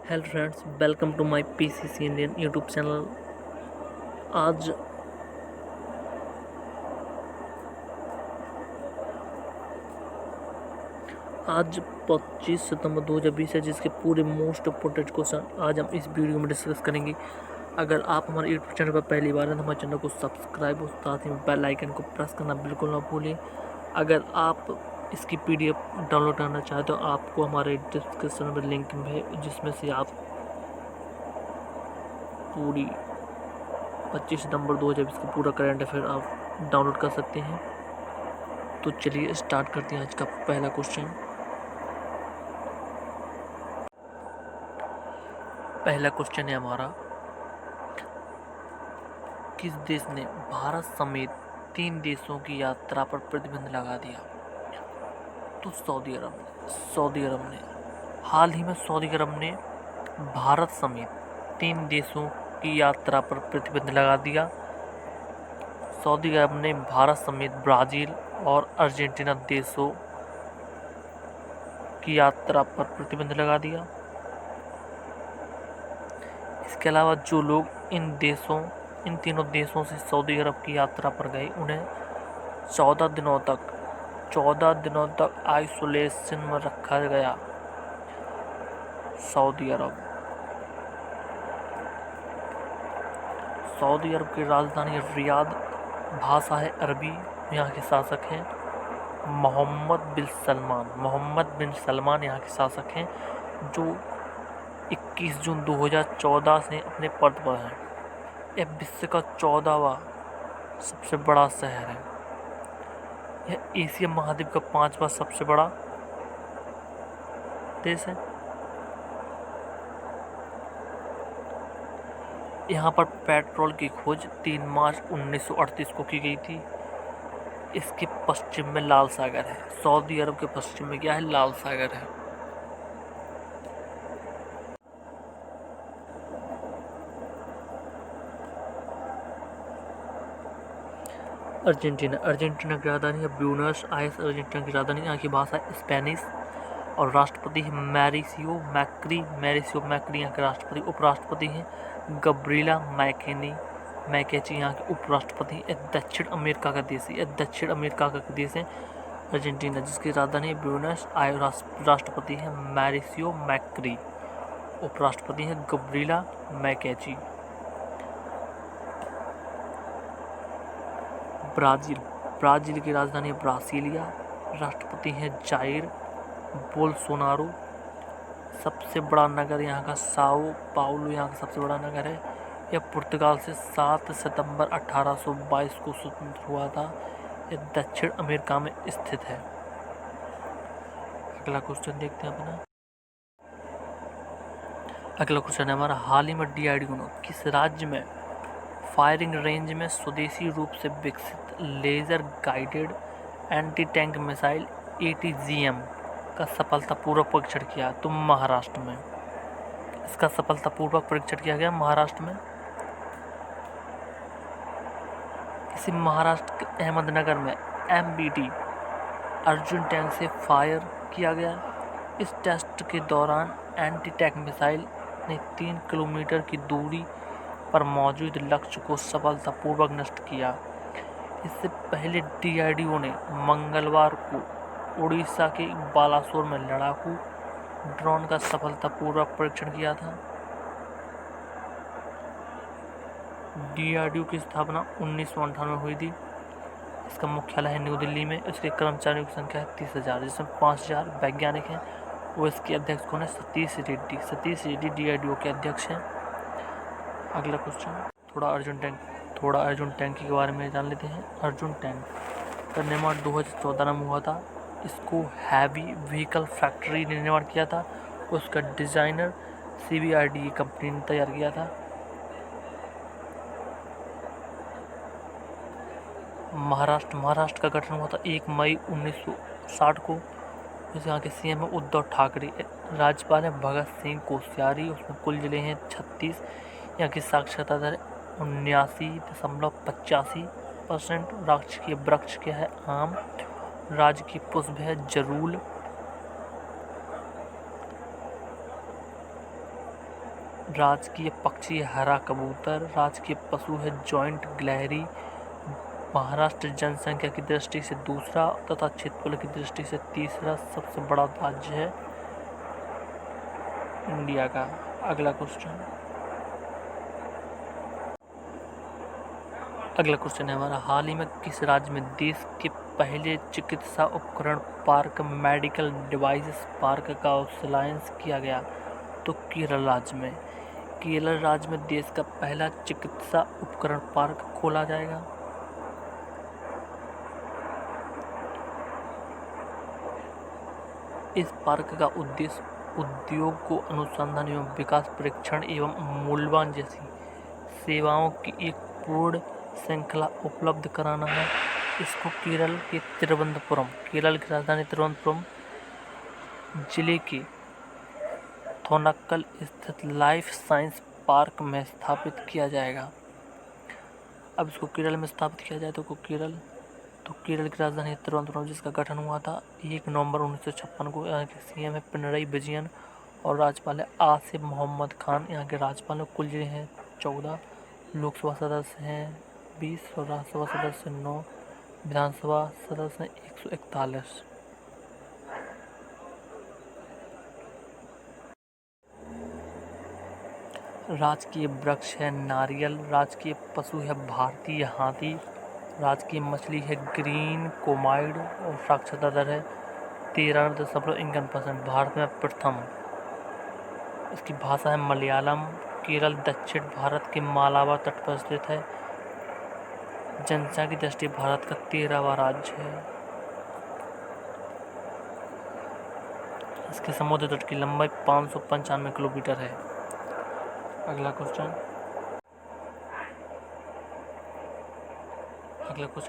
Hello friends, welcome to my PCC Indian YouTube channel. आज आज 25 सितंबर 2020 है, जिसके पूरे मोस्ट इम्पोर्टेंट क्वेश्चन आज हम इस वीडियो में डिस्कस करेंगे। अगर आप हमारे यूट्यूब चैनल पर पहली बार हैं तो हमारे चैनल को सब्सक्राइब और साथ ही बेल आइकन को प्रेस करना बिल्कुल ना भूलें। अगर आप इसकी पीडीएफ डाउनलोड करना चाहें तो आपको हमारे डिस्क्रिप्शन में लिंक है, जिसमें से आप पूरी 25 सितंबर 2020 का पूरा करंट अफेयर आप डाउनलोड कर सकते हैं। तो चलिए स्टार्ट करते हैं आज का पहला क्वेश्चन। पहला क्वेश्चन है हमारा, किस देश ने भारत समेत 3 देशों की यात्रा पर प्रतिबंध लगा दिया? तो सऊदी अरब ने हाल ही में सऊदी अरब ने भारत समेत 3 देशों की यात्रा पर प्रतिबंध लगा दिया। सऊदी अरब ने भारत समेत ब्राज़ील और अर्जेंटीना देशों की यात्रा पर प्रतिबंध लगा दिया। इसके अलावा जो लोग इन तीनों देशों से सऊदी अरब की यात्रा पर गए, उन्हें 14 दिनों तक आइसोलेशन में रखा गया। सऊदी अरब की राजधानी रियाद, भाषा है अरबी। यहाँ के शासक हैं मोहम्मद बिन सलमान यहाँ के शासक हैं, जो 21 जून 2014 से अपने पद पर हैं। यह विश्व का 14वां सबसे बड़ा शहर है। यह एशिया महाद्वीप का 5वां सबसे बड़ा देश है। यहाँ पर पेट्रोल की खोज 3 मार्च 1938 को की गई थी। इसके पश्चिम में लाल सागर है। सऊदी अरब के पश्चिम में क्या है? लाल सागर है। अर्जेंटीना की राजधानी है ब्यूनस आयर्स। अर्जेंटीना की राजधानी, यहाँ की भाषा है स्पेनिश और राष्ट्रपति है मैरिसियो मैक्री यहाँ के राष्ट्रपति। उपराष्ट्रपति हैं गब्रिएला मैकेची यहाँ के उपराष्ट्रपति। दक्षिण अमेरिका का देश है अर्जेंटीना, जिसकी राजधानी है ब्यूनस आयर्स। राष्ट्रपति है मैरिसियो मैक्री, उपराष्ट्रपति है गब्रिएला मैकेची। ब्राज़ील की राजधानी है ब्रासिलिया। राष्ट्रपति हैं जाइर बोल्सोनारो। सबसे बड़ा नगर यहाँ का साओ पाउलो यहाँ का सबसे बड़ा नगर है। यह पुर्तगाल से 7 सितंबर 1822 को स्वतंत्र हुआ था। यह दक्षिण अमेरिका में स्थित है। अगला क्वेश्चन देखते हैं अपना। अगला क्वेश्चन है हमारा, हाल ही में DRDO ने किस राज्य में फायरिंग रेंज में स्वदेशी रूप से विकसित laser guided anti tank missile ATGM का सफलतापूर्वक परीक्षण किया? तो महाराष्ट्र में इसका सफलतापूर्वक परीक्षण किया गया। महाराष्ट्र में महाराष्ट्र के अहमदनगर में MBT अर्जुन टैंक से फायर किया गया। इस टेस्ट के दौरान एंटी टैंक मिसाइल ने 3 किलोमीटर की दूरी पर मौजूद लक्ष्य को सफलतापूर्वक नष्ट किया। इससे पहले DRDO ने मंगलवार को उड़ीसा के बालासोर में लड़ाकू ड्रोन का सफलतापूर्वक परीक्षण किया था। DRDO की स्थापना 1998 में हुई थी। इसका मुख्यालय है न्यू दिल्ली में। इसके कर्मचारियों की संख्या है 30,000, जिसमें 5,000 वैज्ञानिक हैं। वो इसके अध्यक्ष कौन है? सतीश रेड्डी DRDO के अध्यक्ष हैं। अगला क्वेश्चन, थोड़ा अर्जुन टैंक के बारे में जान लेते हैं। अर्जुन टैंक का निर्माण 2014 में हुआ था। इसको हैवी व्हीकल फैक्ट्री ने निर्माण किया था। उसका डिज़ाइनर CBRD कंपनी ने तैयार किया था। महाराष्ट्र का गठन हुआ था 1 मई 1960 को। यहाँ के CM है उद्धव ठाकरे। राज्यपाल है भगत सिंह कोश्यारी। उसमें कुल जिले हैं 36। यहाँ की साक्षरता दर 79.85%। राजकीय वृक्ष क्या है? आम। राजकीय पुष्प है जरूल। राजकीय पक्षी है हरा कबूतर। राजकीय पशु है जॉइंट गिलहरी। महाराष्ट्र जनसंख्या की दृष्टि से दूसरा तथा क्षेत्रफल की दृष्टि से तीसरा सबसे बड़ा राज्य है इंडिया का। अगला क्वेश्चन है हमारा, हाल ही में किस राज्य में देश के पहले चिकित्सा उपकरण पार्क मेडिकल डिवाइसेस पार्क का शिलान्यास किया गया? तो केरल राज्य में। केरल राज्य में देश का पहला चिकित्सा उपकरण पार्क खोला जाएगा। इस पार्क का उद्देश्य उद्योग को अनुसंधान एवं विकास, परीक्षण एवं मूल्यवान जैसी सेवाओं की एक पूर्ण श्रृंखला उपलब्ध कराना है। इसको केरल की राजधानी तिरुवनंतपुरम जिले के थोनाक्कल स्थित लाइफ साइंस पार्क में स्थापित किया जाएगा। अब इसको केरल में स्थापित किया जाए तो केरल की राजधानी तिरुवनंतपुरम, जिसका गठन हुआ था 1 नवंबर 1956 को। यहाँ के सीएम है पिनरई विजयन और राज्यपाल है आसिफ मोहम्मद खान। यहाँ के राज्यपाल में कुल जिले हैं 14, लोकसभा सदस्य हैं 20 और राज्यसभा सदस्य 9, विधानसभा सदस्य हैं 141। राजकीय वृक्ष है नारियल। राजकीय पशु है भारतीय हाथी। राजकीय मछली है ग्रीन कोमाइड और साक्षरता दर है 13.51%, भारत में प्रथम। इसकी भाषा है मलयालम। केरल दक्षिण भारत के मालाबार तट पर स्थित है। जनसंख्या की दृष्टि भारत का 13वां राज्य है। इसके समुद्र तट की लंबाई 595 किलोमीटर है। अगला क्वेश्चन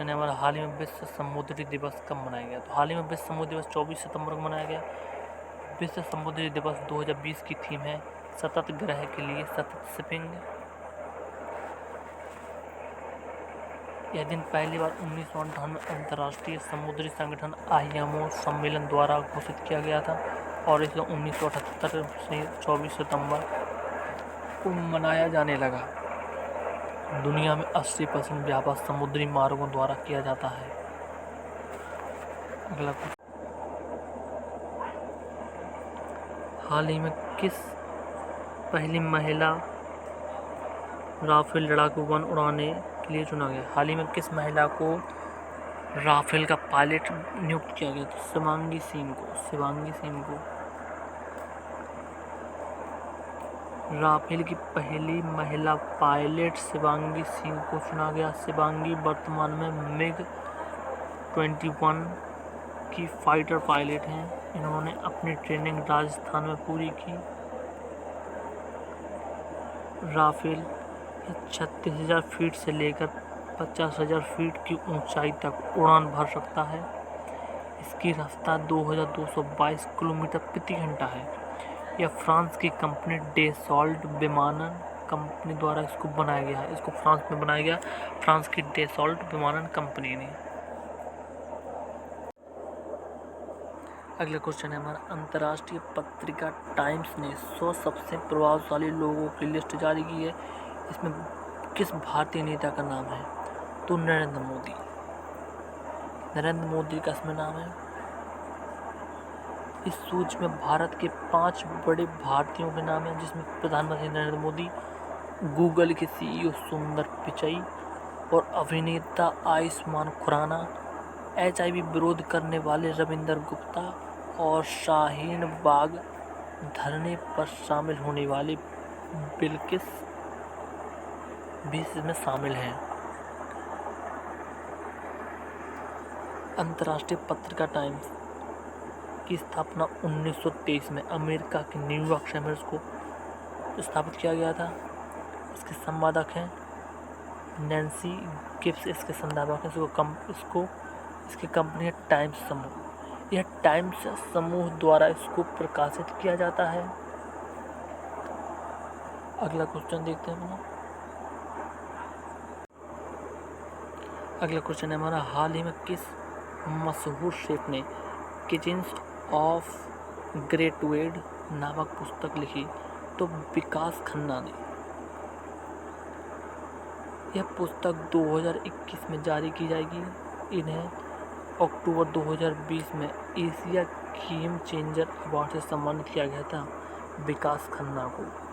है हमारा, हाल ही में विश्व समुद्री दिवस कब मनाया गया? तो हाल ही में विश्व समुद्री दिवस 24 सितंबर को मनाया गया। विश्व समुद्री दिवस 2020 की थीम है सतत ग्रह के लिए सतत शिपिंग। यह दिन पहली बार 1958 में अंतर्राष्ट्रीय समुद्री संगठन IMO सम्मेलन द्वारा घोषित किया गया था और इसे 1978 से 24 सितंबर को मनाया जाने लगा। दुनिया में 80% व्यापार समुद्री मार्गों द्वारा किया जाता है। अगला, हाल ही में किस पहली महिला राफेल लड़ाकू विमान उड़ाने के लिए चुना गया? हाल ही में किस महिला को राफेल का पायलट नियुक्त किया गया? तो शिवांगी सिंह को। राफेल की पहली महिला पायलट शिवांगी सिंह को चुना गया। शिवांगी वर्तमान में MiG-21 की फाइटर पायलट हैं। इन्होंने अपनी ट्रेनिंग राजस्थान में पूरी की। राफेल 36,000 फीट से लेकर 50,000 फीट की ऊंचाई तक उड़ान भर सकता है। इसकी रफ्तार 2222 किलोमीटर प्रति घंटा है। यह फ्रांस की कंपनी डेसॉल्ट विमानन कंपनी द्वारा इसको बनाया गया है। इसको फ्रांस में बनाया गया, फ्रांस की डेसॉल्ट विमानन कंपनी ने। अगला क्वेश्चन है हमारा, अंतर्राष्ट्रीय पत्रिका टाइम्स ने 100 सबसे प्रभावशाली लोगों की लिस्ट जारी की है। इसमें किस भारतीय नेता का नाम है? तो नरेंद्र मोदी का इसमें नाम है। इस सूची में भारत के 5 बड़े भारतीयों के नाम हैं, जिसमें प्रधानमंत्री नरेंद्र मोदी, गूगल के CEO सुंदर पिचई और अभिनेता आयुष्मान खुराना, HIV विरोध करने वाले रविंदर गुप्ता और शाहीन बाग धरने पर शामिल होने वाले बिल्किस भी इसमें शामिल हैं। अंतर्राष्ट्रीय पत्रिका टाइम्स की स्थापना 1923 में अमेरिका के न्यूयॉर्क शहर को स्थापित किया गया था। इसके संपादक हैं नैन्सी गिब्स। इसके संस्थापक हैं इसकी कंपनी है टाइम्स समूह। यह टाइम्स समूह द्वारा इसको प्रकाशित किया जाता है। अगला क्वेश्चन देखते हैं अपना। अगला क्वेश्चन है हमारा, हाल ही में किस मशहूर शेफ ने किचन्स ऑफ ग्रेट वेड नामक पुस्तक लिखी? तो विकास खन्ना ने। यह पुस्तक 2021 में जारी की जाएगी। इन्हें अक्टूबर 2020 में एशिया गेम चेंजर अवार्ड से सम्मानित किया गया था विकास खन्ना को।